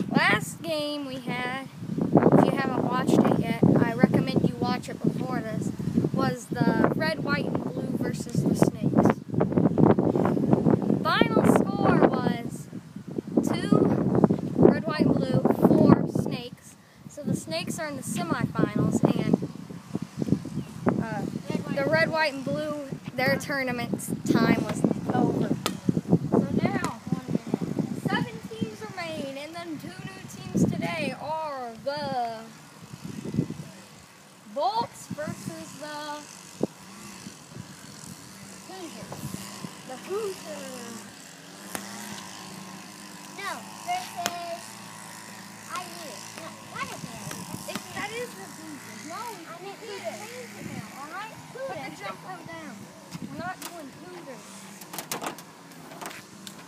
Last game we had, if you haven't watched it yet, I recommend you watch it before this, was the red, white, and blue versus the snakes. Final score was 2 red, white, and blue, 4 snakes. So the snakes are in the semifinals, and the red, white, and blue, their tournament time was over. So now, 7 teams remain, and then 2 new teams today are the Bolts versus the Hoosiers. The Hoosiers. No, versus IU. No, that is it. That is the Hoosiers. No, I meant Hoosiers now, alright? Put the jump rope down. We're not doing Hoosiers.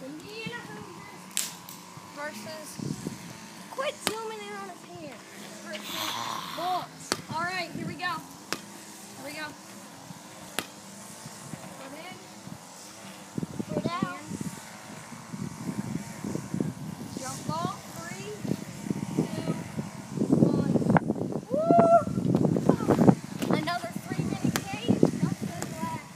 Indiana Hoosiers versus, quit zooming in on his hair, versus Bolts. Alright, here we go. Here we go. Put in. Put out. Jump ball. 3, 2, 1. Woo! Another 3-minute game. Just as last.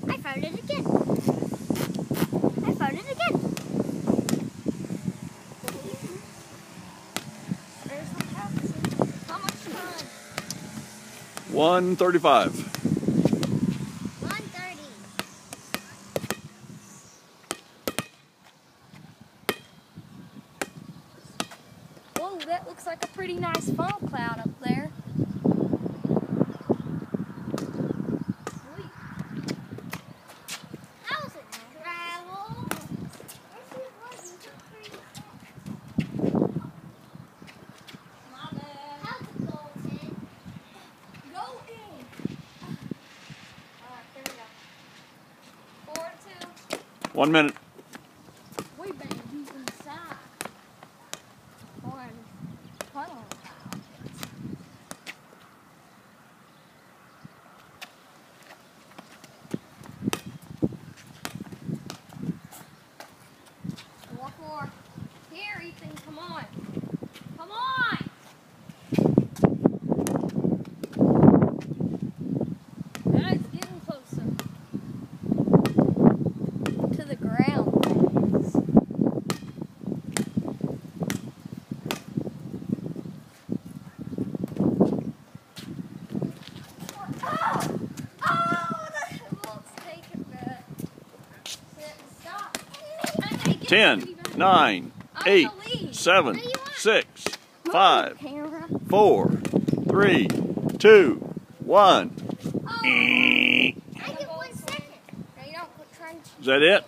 I farted again. I farted again. There's the captain. How much time? 1:35. 1:30. Whoa, that looks like a pretty nice funnel cloud up there. One minute. We better be inside. One funnel cloud. One more. Here, Ethan, come on. Come on! That's getting closer to the ground. Stop. 10, 9, 8, 7, 6, 5, 4, 3, 2, 1. I get 1 second. Is that it?